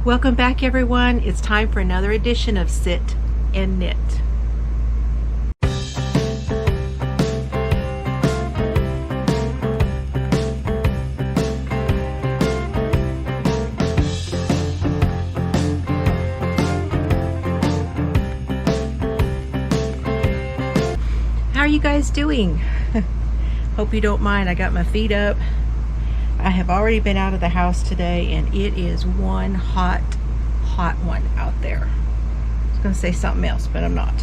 Welcome back, everyone. It's time for another edition of Sit and Knit. How are you guys doing? Hope you don't mind. I got my feet up. I have already been out of the house today, and it is one hot one out there. I was going to say something else, but I'm not.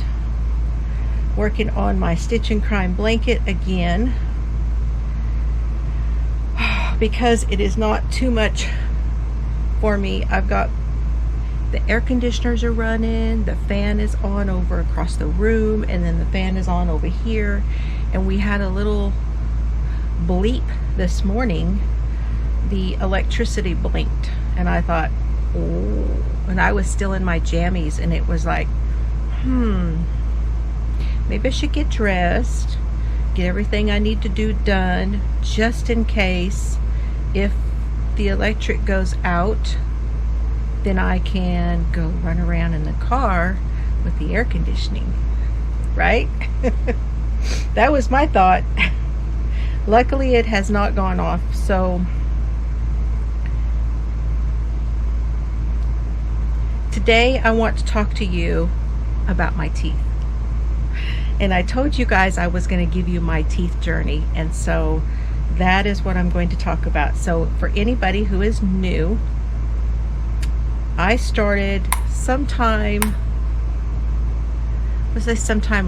Working on my Stitch and Crime blanket again, because it is not too much for me. I've got the air conditioners are running, the fan is on over across the room, and then the fan is on over here, and we had a little bleep this morning. The electricity blinked, and I thought, oh, and I was still in my jammies, and it was like, maybe I should get dressed, get everything I need to do done, just in case if the electric goes out, then I can go run around in the car with the air conditioning, right? That was my thought. Luckily it has not gone off. So today I want to talk to you about my teeth. And I told you guys I was going to give you my teeth journey, and so that is what I'm going to talk about. So for anybody who is new, I started sometime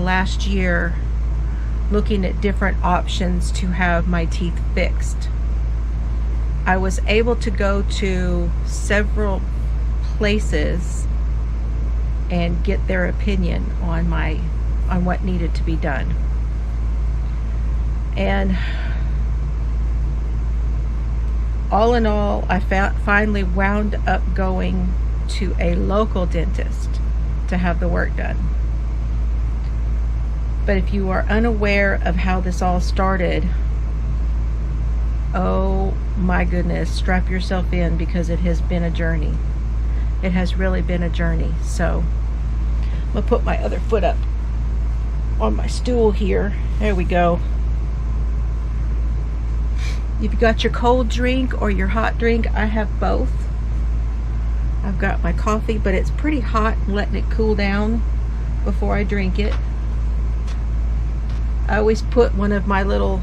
last year looking at different options to have my teeth fixed. I was able to go to several places and get their opinion on what needed to be done. And all in all, I finally wound up going to a local dentist to have the work done. But if you are unaware of how this all started, oh my goodness, strap yourself in, because it has been a journey. It has really been a journey. So I'm gonna put my other foot up on my stool here. There we go. If you got your cold drink or your hot drink, I have both. I've got my coffee, but it's pretty hot, and letting it cool down before I drink it. I always put one of my little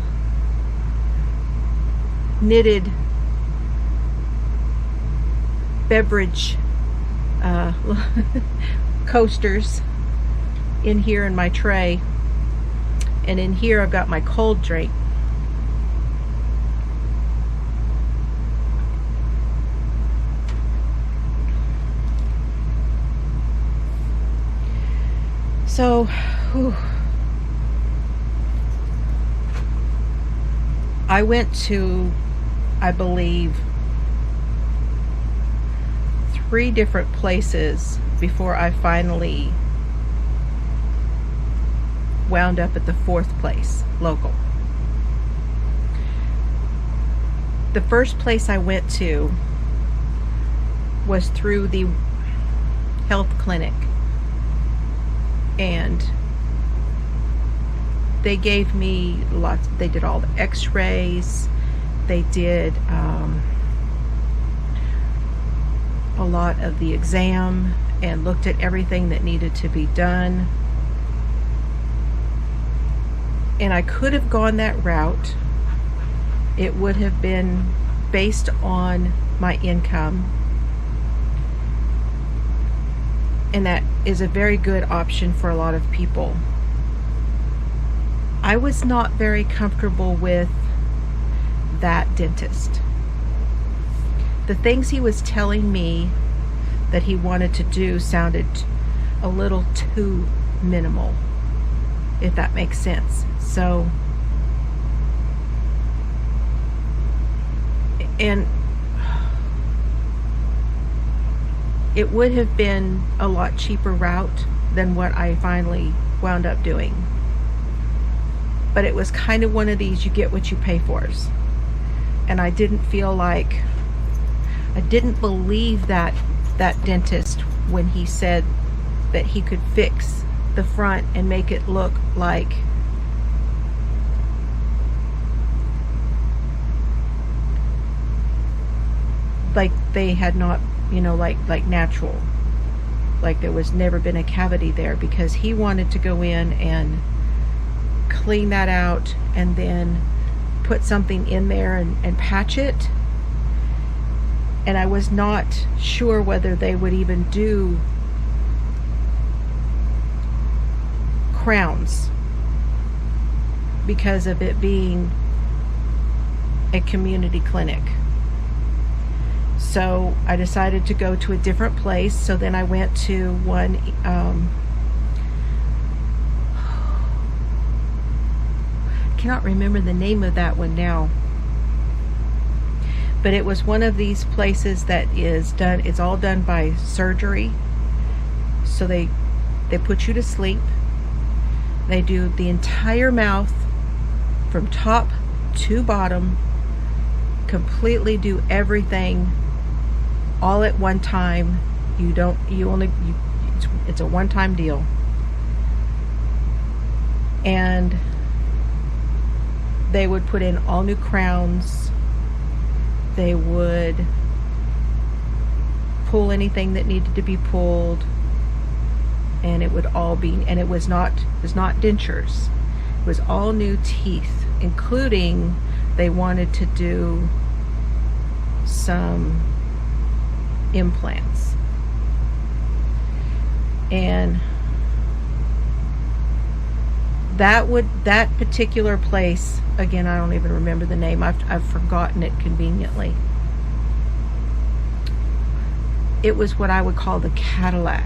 knitted beverage coasters in here in my tray, and in here I've got my cold drink. So, I went to, I believe, 3 different places before I finally wound up at the 4th place, local. The first place I went to was through the health clinic, and they gave me they did all the x-rays, they did a lot of the exam, and looked at everything that needed to be done. And I could have gone that route. It would have been based on my income, and that is a very good option for a lot of people. I was not very comfortable with that dentist. The things he was telling me that he wanted to do sounded a little too minimal, if that makes sense. So, and it would have been a lot cheaper route than what I finally wound up doing. But it was kind of one of these you get what you pay for. And I didn't feel like, I didn't believe that that dentist when he said that he could fix the front and make it look like they had not, you know, like natural, like there was never been a cavity there, because he wanted to go in and clean that out and then put something in there and patch it. And I was not sure whether they would even do crowns because of it being a community clinic. So I decided to go to a different place. So then I went to one, I cannot remember the name of that one now, but it was one of these places that is done, it's all done by surgery. So they put you to sleep. They do the entire mouth from top to bottom, completely do everything all at one time. It's a one-time deal. And they would put in all new crowns. They would pull anything that needed to be pulled, and it would all be, and it was not dentures. It was all new teeth, including they wanted to do some implants. And that particular place, again, I don't even remember the name. I've forgotten it conveniently. It was what I would call the Cadillac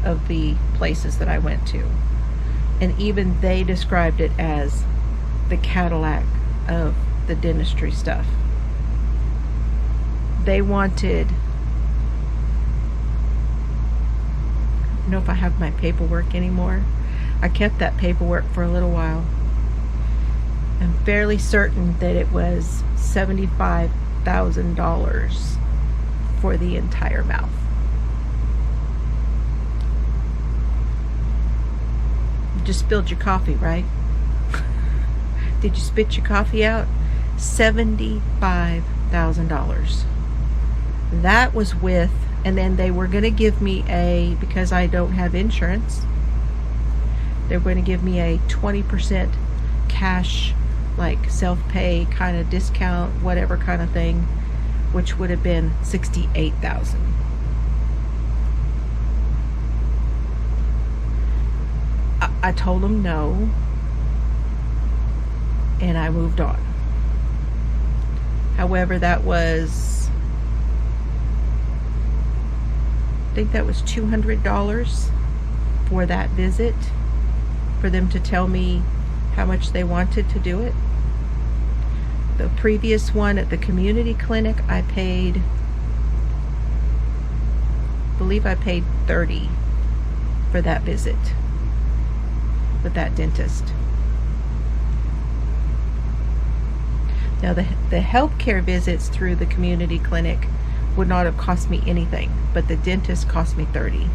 of the places that I went to. And even they described it as the Cadillac of the dentistry stuff. They wanted, I don't know if I have my paperwork anymore. I kept that paperwork for a little while. I'm fairly certain that it was $75,000 for the entire mouth. You just spilled your coffee, right? Did you spit your coffee out? $75,000. That was with, and then they were going to give me because I don't have insurance, they were going to give me a 20% cash, like self-pay kind of discount, whatever kind of thing, which would have been $68,000. I told them no, and I moved on. However, that was, I think that was $200 for that visit, for them to tell me how much they wanted to do it. The previous one at the community clinic, I believe I paid $30 for that visit with that dentist. Now the healthcare visits through the community clinic would not have cost me anything, but the dentist cost me $30,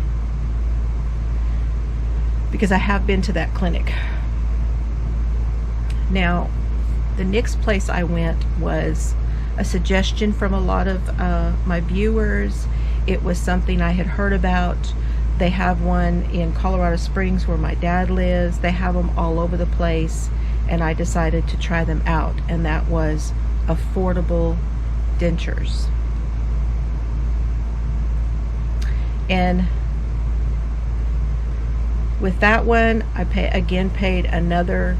because I have been to that clinic. Now, the next place I went was a suggestion from a lot of my viewers. It was something I had heard about. They have one in Colorado Springs where my dad lives. They have them all over the place, and I decided to try them out, and that was Affordable Dentures. And with that one, I paid $100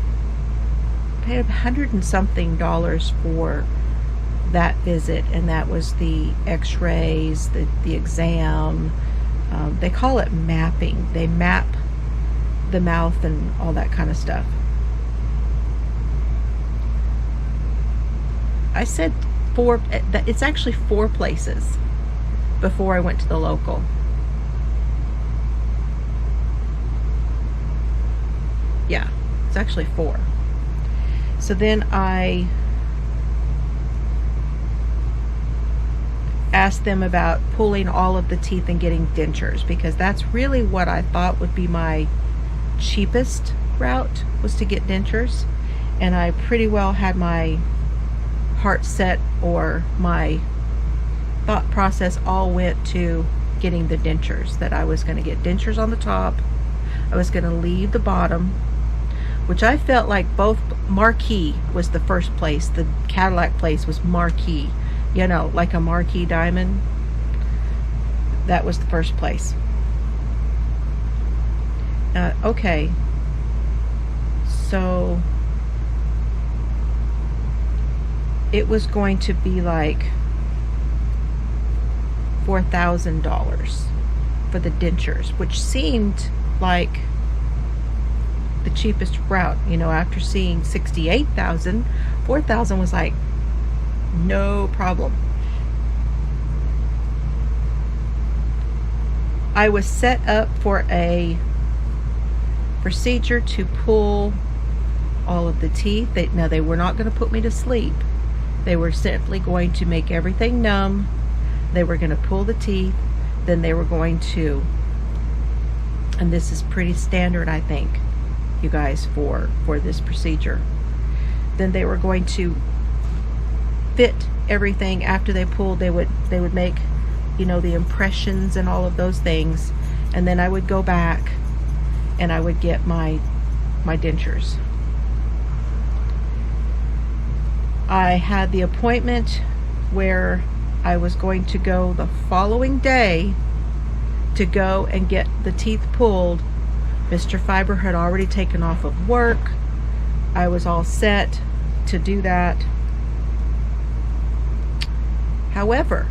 and something for that visit, and that was the x-rays, the exam. They call it mapping. They map the mouth and all that kind of stuff. I said it's actually 4 places before I went to the local. Yeah, it's actually 4. So then I asked them about pulling all of the teeth and getting dentures, because that's really what I thought would be my cheapest route, was to get dentures. And I pretty well had my heart set, or my thought process all went to getting the dentures, that I was going to get dentures on the top, I was going to leave the bottom, which I felt like both. Marquee was the first place. The Cadillac place was Marquee, you know, like a marquee diamond. That was the first place. Okay, so it was going to be like $4,000 for the dentures, which seemed like the cheapest route. You know, after seeing $68,000, $4,000 was like no problem. I was set up for a procedure to pull all of the teeth. Now they were not going to put me to sleep. They were simply going to make everything numb. They were going to pull the teeth. Then they were going to, and this is pretty standard, I think, you guys, for this procedure. Then they were going to fit everything after they pulled. They would make, you know, the impressions and all of those things, and then I would go back and I would get my dentures. I had the appointment where I was going to go the following day to go and get the teeth pulled. Mr. Fiber had already taken off of work. I was all set to do that. However,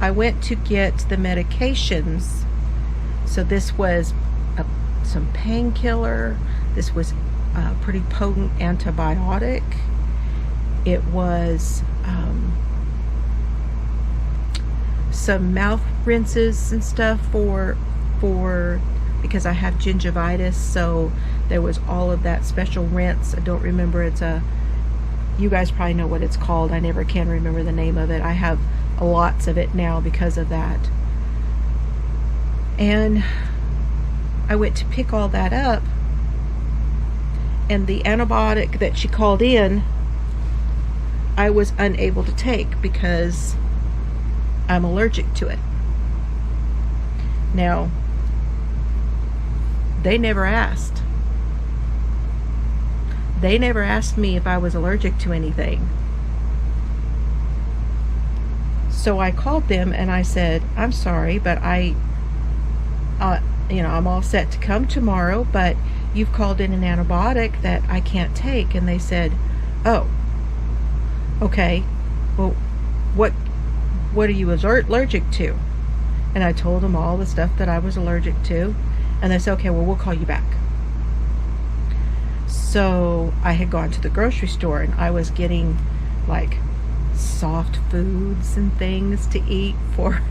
I went to get the medications. So this was some painkiller. This was a pretty potent antibiotic. It was some mouth rinses and stuff for because I have gingivitis, so there was all of that special rinse. I don't remember, you guys probably know what it's called. I never can remember the name of it. I have lots of it now because of that. And I went to pick all that up, and the antibiotic that she called in, I was unable to take because I'm allergic to it. Now, they never asked. They never asked me if I was allergic to anything. So I called them and I said, I'm sorry, but I'm all set to come tomorrow, but you've called in an antibiotic that I can't take. And they said, oh, okay, well, what are you allergic to? And I told them all the stuff that I was allergic to, and they said, okay, well, we'll call you back. So I had gone to the grocery store, and I was getting like soft foods and things to eat for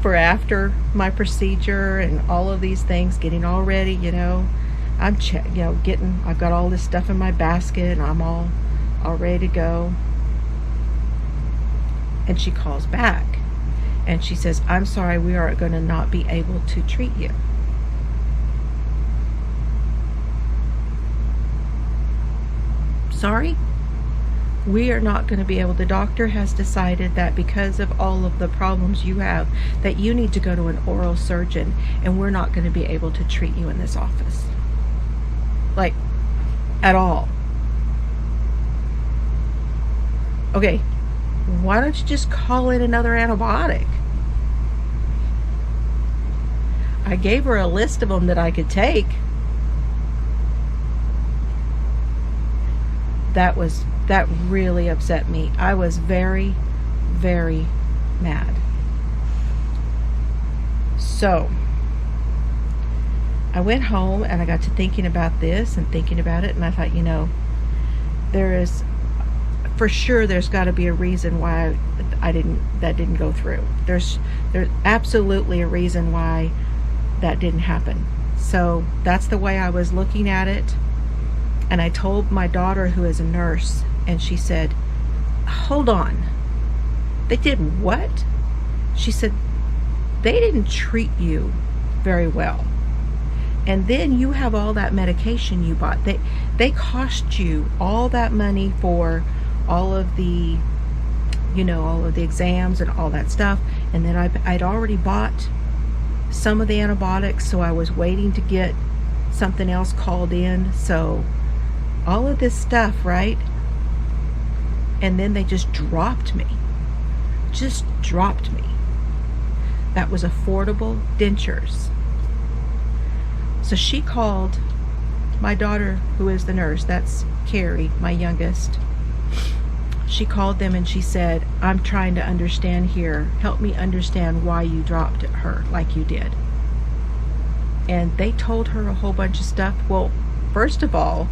after my procedure, and all of these things, getting all ready, you know. I've got all this stuff in my basket, and I'm all ready to go. And she calls back and she says, I'm sorry, we are going to not be able to treat you. Sorry? We are not going to be able. The doctor has decided that because of all of the problems you have, that you need to go to an oral surgeon, and we're not going to be able to treat you in this office. Like, at all. Okay, why don't you just call in another antibiotic? I gave her a list of them that I could take. That really upset me. I was very, very mad. So I went home and I got to thinking about this and thinking about it, and I thought, there's got to be a reason why that didn't go through. There's absolutely a reason why that didn't happen. So that's the way I was looking at it. And I told my daughter, who is a nurse, and she said, hold on, They did what? She said, they didn't treat you very well. And then you have all that medication you bought. They cost you all that money for all of the, you know, all of the exams and all that stuff. And then I'd already bought some of the antibiotics, so I was waiting to get something else called in. So all of this stuff, right? And then they just dropped me. Just dropped me. That was affordable dentures. So she called my daughter, who is the nurse, that's Carrie, my youngest. She called them and she said, I'm trying to understand here. Help me understand why you dropped her like you did. And they told her a whole bunch of stuff. Well, first of all,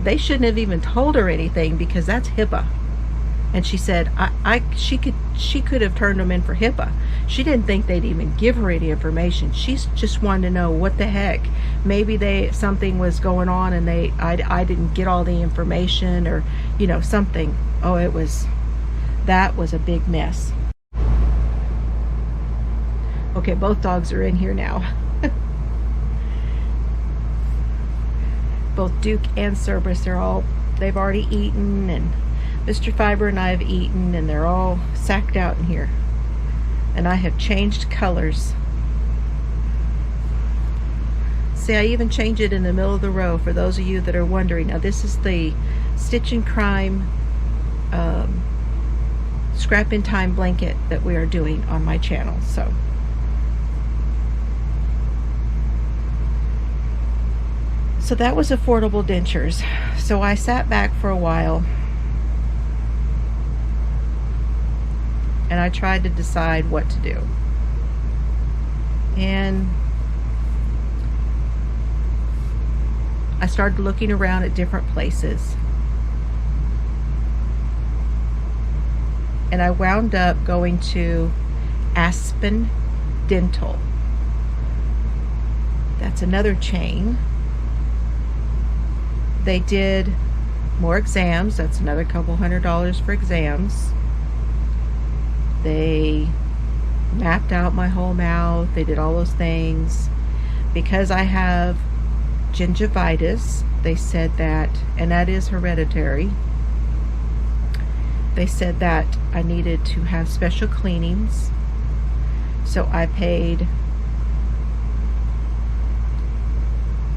they shouldn't have even told her anything because that's HIPAA. And she said she could have turned them in for HIPAA. She didn't think they'd even give her any information. She just wanted to know what the heck. Maybe something was going on and I didn't get all the information, or you know, something. Oh, that was a big mess. Okay, both dogs are in here now. Both Duke and Cerberus, they've already eaten, and Mr. Fiber and I have eaten, and they're all sacked out in here. And I have changed colors. See, I even change it in the middle of the row for those of you that are wondering. Now this is the Stitch and Crime Scrap in Time blanket that we are doing on my channel. So that was affordable dentures. So I sat back for a while and I tried to decide what to do. And I started looking around at different places. And I wound up going to Aspen Dental. That's another chain. They did more exams. That's another couple $100 for exams. They mapped out my whole mouth. They did all those things. Because I have gingivitis, they said that, and that is hereditary, they said that I needed to have special cleanings. So I paid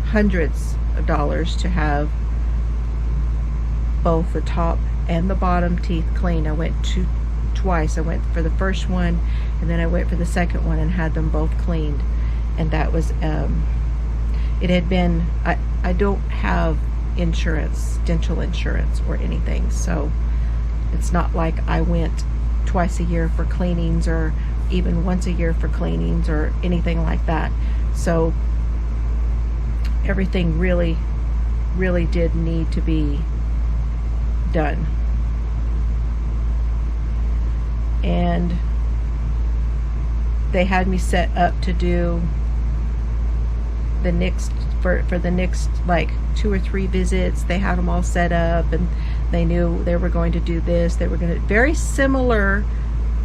hundreds of dollars to have both the top and the bottom teeth cleaned. I went twice. I went for the first one and then I went for the second one and had them both cleaned. And that was it had been, I don't have insurance, dental insurance or anything, so it's not like I went twice a year for cleanings or even once a year for cleanings or anything like that. So everything really did need to be done. And they had me set up to do the next for the next like 2 or 3 visits. They had them all set up and they knew they were going to do this. They were going to, very similar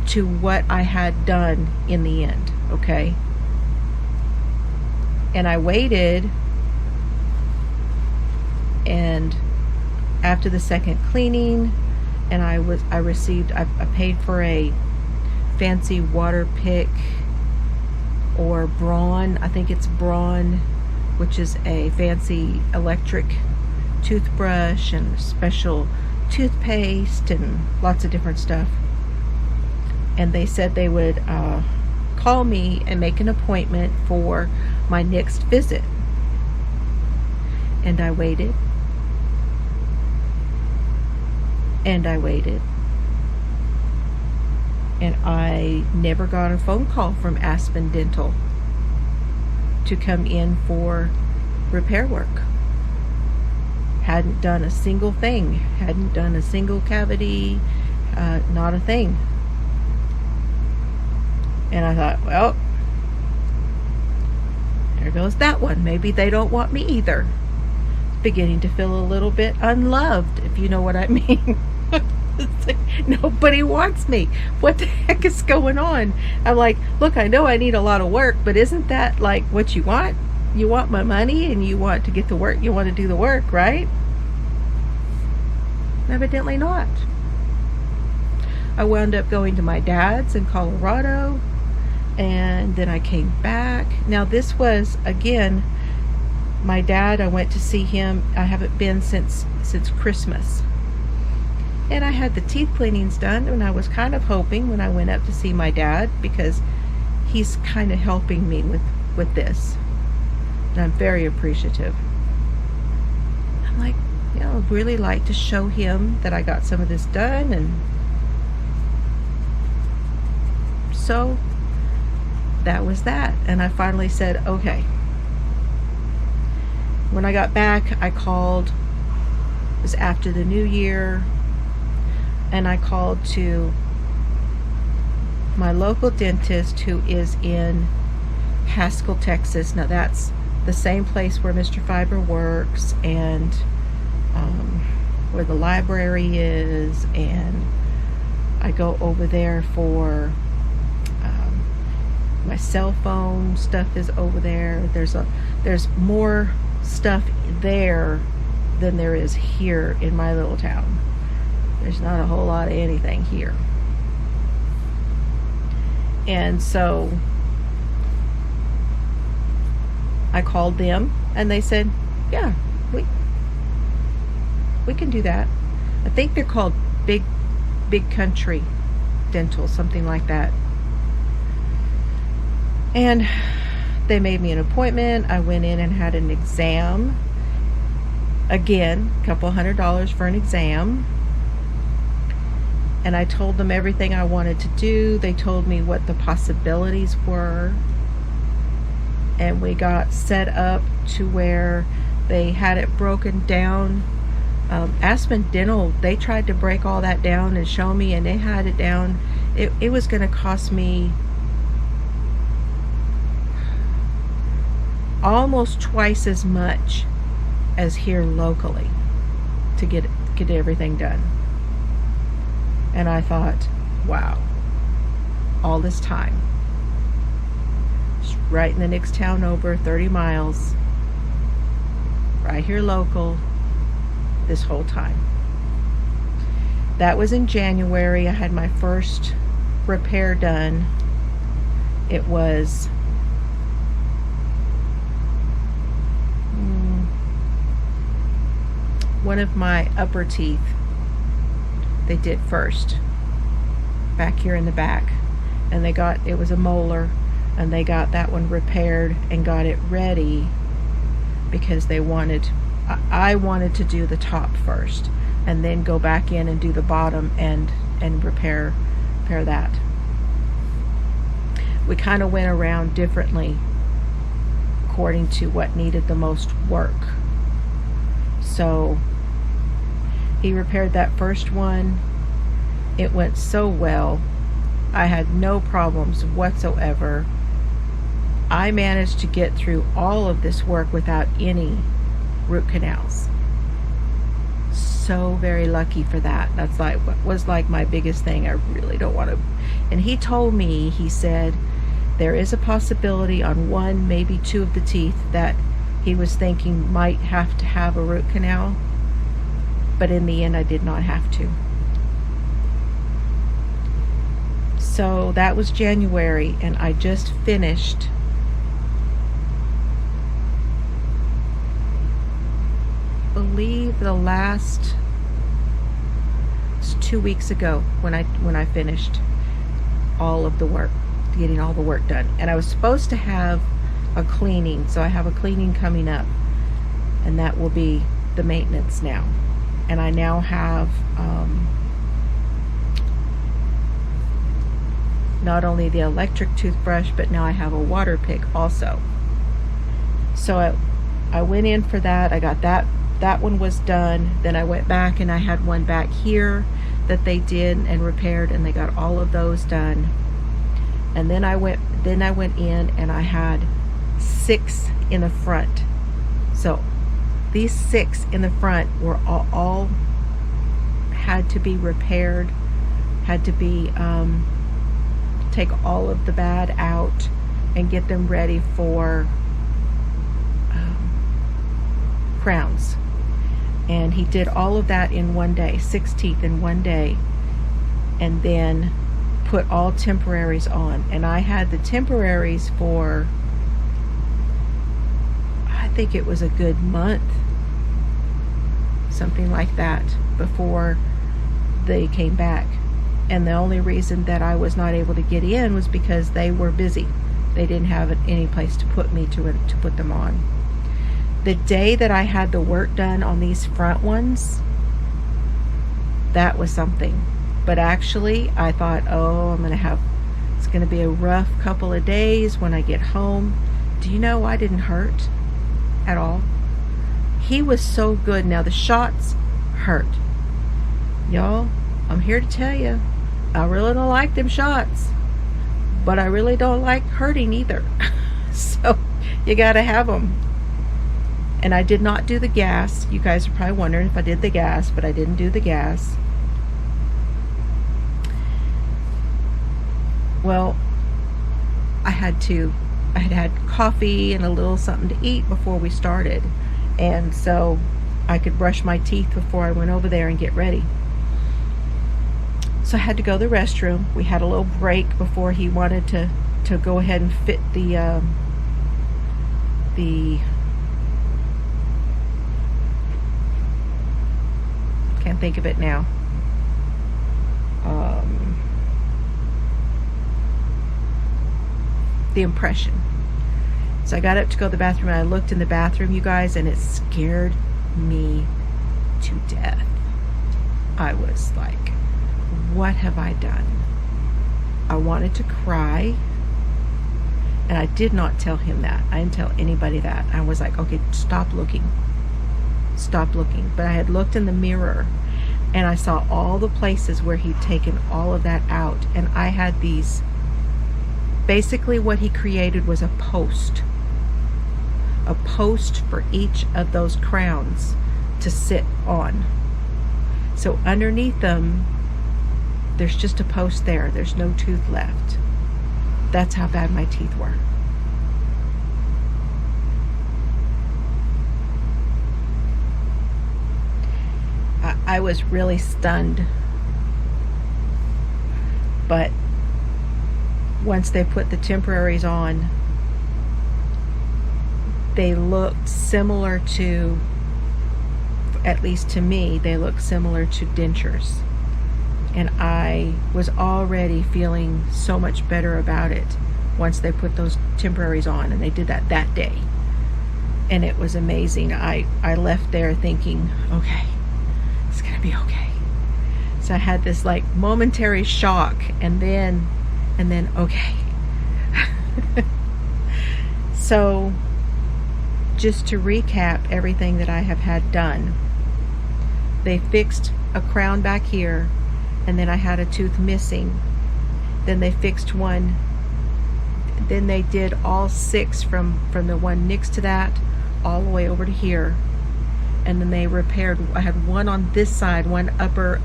to what I had done in the end. Okay. And I waited, and after the second cleaning, and I paid for a fancy water pick or Braun, I think it's Braun, which is a fancy electric toothbrush and special toothpaste and lots of different stuff. And they said they would call me and make an appointment for my next visit. And I waited. And I waited. And I never got a phone call from Aspen Dental to come in for repair work. Hadn't done a single thing. Hadn't done a single cavity. Not a thing. And I thought, well, there goes that one. Maybe they don't want me either. Beginning to feel a little bit unloved, if you know what I mean. It's like, nobody wants me. What the heck is going on? I'm like, look, I know I need a lot of work, but isn't that like what you want? You want my money and you want to get the work. You want to do the work, right? Evidently not. I wound up going to my dad's in Colorado, and then I came back. Now this was, again, my dad, I went to see him. I haven't been since Christmas. And I had the teeth cleanings done, and I was kind of hoping when I went up to see my dad, because he's kind of helping me with this. And I'm very appreciative. I'm like, you know, I'd really like to show him that I got some of this done. And so that was that. And I finally said, okay. When I got back, I called. It was after the new year. And I called to my local dentist, who is in Haskell, Texas. Now that's the same place where Mr. Fiber works, and where the library is. And I go over there for my cell phone stuff is over there. There's more stuff there than there is here in my little town. There's not a whole lot of anything here. And so I called them, and they said, yeah, we can do that. I think they're called Big Country Dental, something like that. And they made me an appointment. I went in and had an exam. Again, a couple $100 for an exam. And I told them everything I wanted to do. They told me what the possibilities were. And we got set up to where they had it broken down. Aspen Dental, they tried to break all that down and show me, and they had it down. It was going to cost me almost twice as much as here locally to get everything done. And I thought, wow, all this time, just right in the next town over, 30 miles, right here local, this whole time. That was in January. I had my first repair done. It was one of my upper teeth. They did first, back here in the back, and it was a molar, and they got that one repaired and got it ready because I wanted to do the top first and then go back in and do the bottom and repair that. We kind of went around differently according to what needed the most work. So he repaired that first one. It went so well. I had no problems whatsoever. I managed to get through all of this work without any root canals. So very lucky for that. That's like what was like my biggest thing. I really don't want to. And he told me, he said, there is a possibility on one, maybe two of the teeth that he was thinking might have to have a root canal. But in the end, I did not have to. So that was January, and I just finished believe the last 2 weeks ago when I finished all of the work, getting all the work done. And I was supposed to have a cleaning, so I have a cleaning coming up, and that will be the maintenance now. And I now have not only the electric toothbrush, but now I have a water pick also. So I went in for that. I got that one was done. Then I went back and I had one back here that they did and repaired, and they got all of those done. And then I went in and I had 6 in the front. So these 6 in the front were all had to be repaired, had to be take all of the bad out and get them ready for crowns. And he did all of that in one day, 6 teeth in one day, and then put all temporaries on. And I had the temporaries for, I think it was a good month, something like that, before they came back. And the only reason that I was not able to get in was because they were busy. They didn't have any place to put me to put them on. The day that I had the work done on these front ones, that was something. But actually, I thought, oh, it's gonna be a rough couple of days when I get home. Do you know I didn't hurt at all? He was so good. Now the shots hurt. Y'all, I'm here to tell you, I really don't like them shots, but I really don't like hurting either. So you gotta have them. And I did not do the gas. You guys are probably wondering if I did the gas, but I didn't do the gas. Well, I had had coffee and a little something to eat before we started. And so I could brush my teeth before I went over there and get ready. So I had to go to the restroom. We had a little break before he wanted to go ahead and fit the can't think of it now. The impression. So I got up to go to the bathroom and I looked in the bathroom, you guys, and it scared me to death. I was like, what have I done? I wanted to cry, and I did not tell him that. I didn't tell anybody that. I was like, okay, stop looking. Stop looking. But I had looked in the mirror and I saw all the places where he'd taken all of that out, and I had these, basically what he created was a post for each of those crowns to sit on. So underneath them, there's just a post there. There's no tooth left. That's how bad my teeth were. I was really stunned. But once they put the temporaries on, they looked similar to, at least to me, they looked similar to dentures. And I was already feeling so much better about it once they put those temporaries on, and they did that day. And it was amazing. I left there thinking, okay, it's gonna be okay. So I had this like momentary shock, and then okay. So just to recap everything that I have had done, they fixed a crown back here, and then I had a tooth missing. Then they fixed one. Then they did all 6 from the one next to that all the way over to here. And then they repaired, I had one on this side, one upper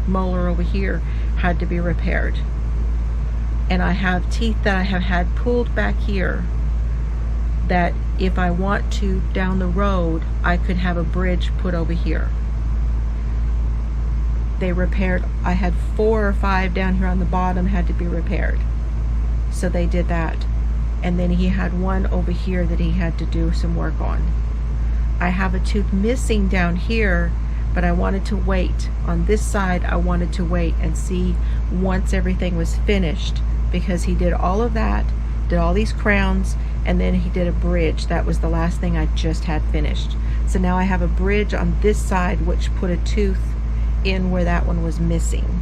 molar over here had to be repaired. And I have teeth that I have had pulled back here that if I want to down the road, I could have a bridge put over here. They repaired, I had 4 or 5 down here on the bottom had to be repaired. So they did that. And then he had one over here that he had to do some work on. I have a tooth missing down here, but I wanted to wait. On this side, I wanted to wait and see once everything was finished, because he did all of that, did all these crowns, and then he did a bridge. That was the last thing I just had finished. So now I have a bridge on this side, which put a tooth in where that one was missing.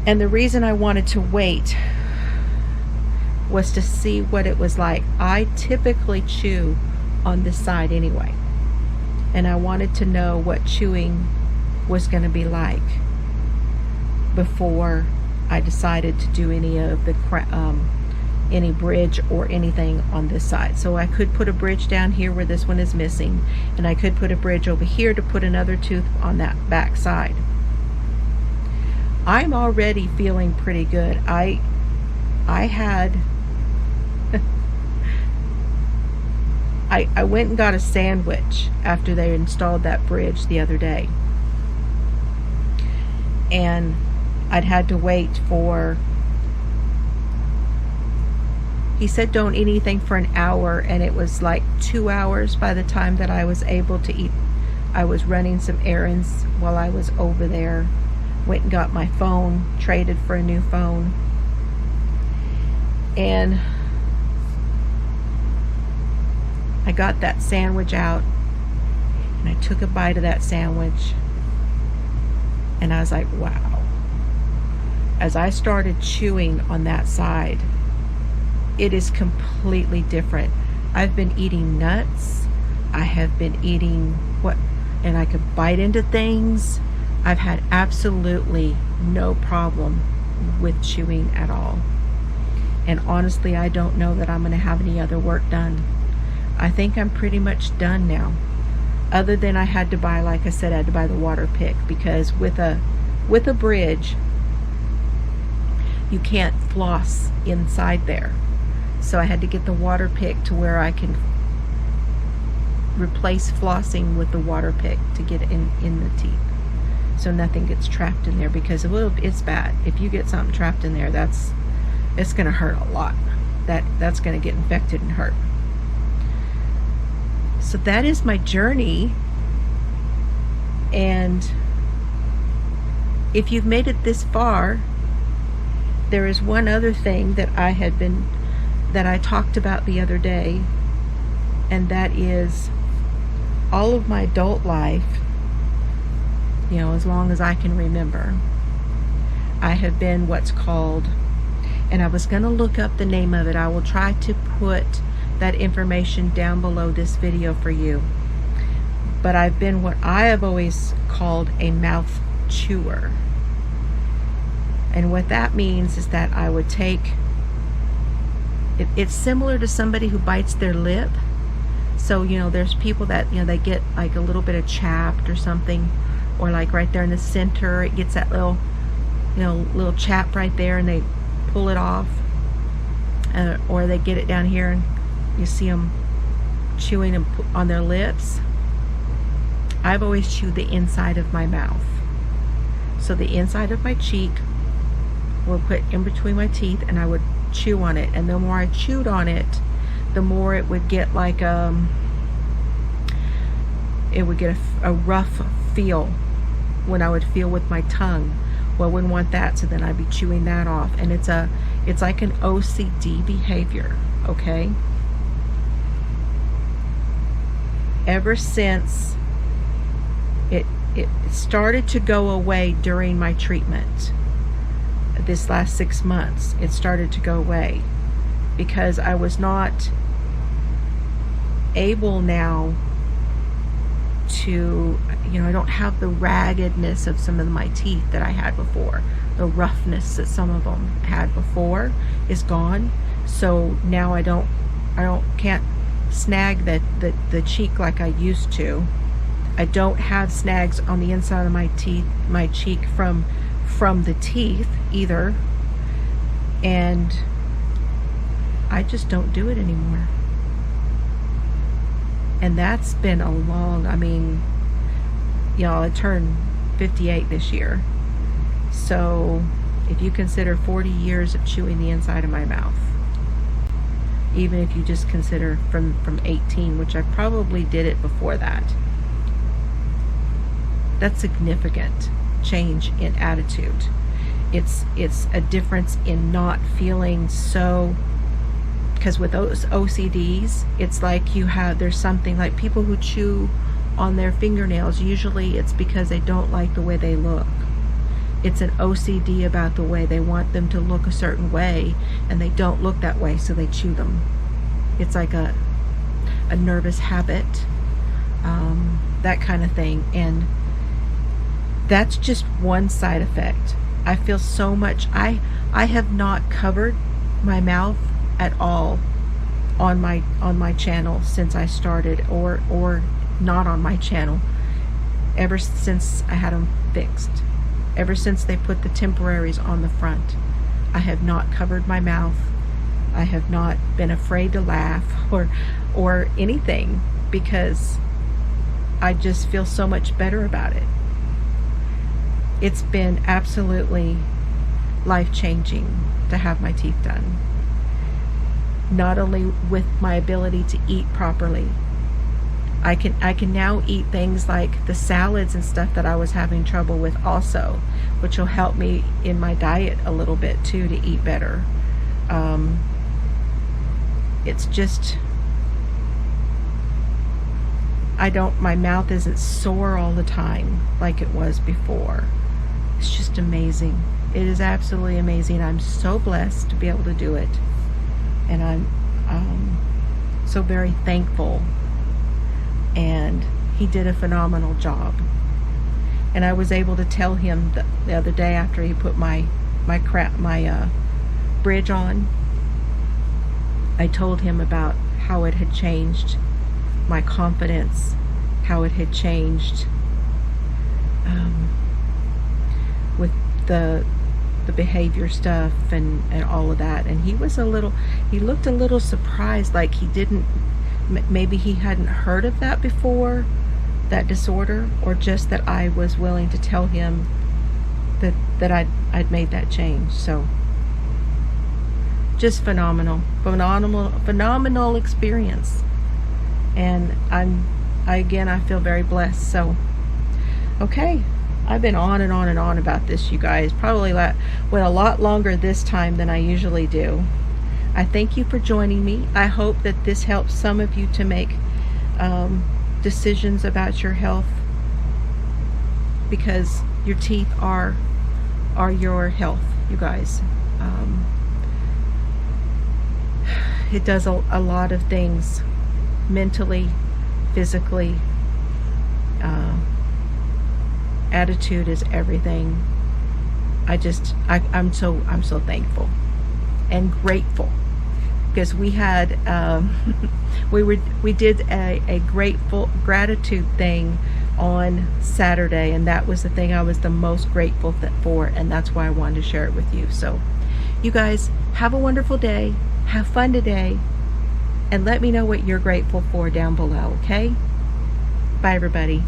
And the reason I wanted to wait was to see what it was like. I typically chew on this side anyway, and I wanted to know what chewing was going to be like before I decided to do any of the any bridge or anything on this side. So I could put a bridge down here where this one is missing, and I could put a bridge over here to put another tooth on that back side. I'm already feeling pretty good. I had I went and got a sandwich after they installed that bridge the other day, and I'd had to wait for, he said don't eat anything for an hour, and it was like 2 hours by the time that I was able to eat. I was running some errands while I was over there, went and got my phone, traded for a new phone, and I got that sandwich out, and I took a bite of that sandwich, and I was like, wow. As I started chewing on that side, it is completely different. I've been eating nuts. I have been eating and I could bite into things. I've had absolutely no problem with chewing at all. And honestly, I don't know that I'm going to have any other work done. I think I'm pretty much done now. Other than I had to buy, like I said, I had to buy the water pick, because with a bridge, you can't floss inside there. So I had to get the water pick to where I can replace flossing with the water pick to get in the teeth, so nothing gets trapped in there, because it's bad. If you get something trapped in there, it's gonna hurt a lot. That's gonna get infected and hurt. So that is my journey. And if you've made it this far, there is one other thing that I talked about the other day, and that is all of my adult life, as long as I can remember, I have been what's called, and I was going to look up the name of it. I will try to put that information down below this video for you. But I've been what I have always called a mouth chewer. And what that means is that I would take, it's similar to somebody who bites their lip. So, there's people that, they get like a little bit of chapped or something, or like right there in the center, it gets that little, little chap right there, and they pull it off. Or they get it down here, and you see them chewing on their lips. I've always chewed the inside of my mouth. So the inside of my cheek would put in between my teeth, and I would chew on it. And the more I chewed on it, the more it would get like it would get a rough feel when I would feel with my tongue. Well, I wouldn't want that, so then I'd be chewing that off. And it's like an OCD behavior, okay? Ever since it started to go away during my treatment, this last 6 months, it started to go away, because I was not able now to, I don't have the raggedness of some of my teeth that I had before. The roughness that some of them had before is gone. So now I can't snag the cheek like I used to. I don't have snags on the inside of my cheek from the teeth either. And I just don't do it anymore. And that's been a long, I turned 58 this year. So if you consider 40 years of chewing the inside of my mouth, even if you just consider from 18, which I probably did it before that, that's significant change in attitude. It's a difference in not feeling so, because with those OCDs, it's like there's something like people who chew on their fingernails, usually it's because they don't like the way they look. It's an OCD about the way they want them to look a certain way, and they don't look that way, so they chew them. It's like a nervous habit, that kind of thing. And that's just one side effect. I feel so much, I have not covered my mouth at all on my channel since I started, or not on my channel, ever since I had them fixed. Ever since they put the temporaries on the front, I have not covered my mouth. I have not been afraid to laugh or anything, because I just feel so much better about it. It's been absolutely life-changing to have my teeth done. Not only with my ability to eat properly, I can now eat things like the salads and stuff that I was having trouble with also, which will help me in my diet a little bit too, to eat better. It's just, my mouth isn't sore all the time like it was before. It's just amazing. It is absolutely amazing. I'm so blessed to be able to do it. And I'm so very thankful. And he did a phenomenal job. And I was able to tell him the other day, after he put my bridge on, I told him about how it had changed my confidence, how it had changed with the behavior stuff and all of that. And he looked a little surprised, like he didn't, maybe he hadn't heard of that before, that disorder, or just that I was willing to tell him that I'd made that change. So just phenomenal experience. And I feel very blessed. So okay, I've been on and on and on about this, you guys. Probably went a lot longer this time than I usually do. I thank you for joining me. I hope that this helps some of you to make decisions about your health, because your teeth are your health, you guys. It does a lot of things, mentally, physically. Attitude is everything. I'm so thankful and grateful, because we had we did a gratitude thing on Saturday, and that was the thing I was the most grateful for, and that's why I wanted to share it with you. So you guys have a wonderful day, have fun today, and let me know what you're grateful for down below. Okay, bye everybody.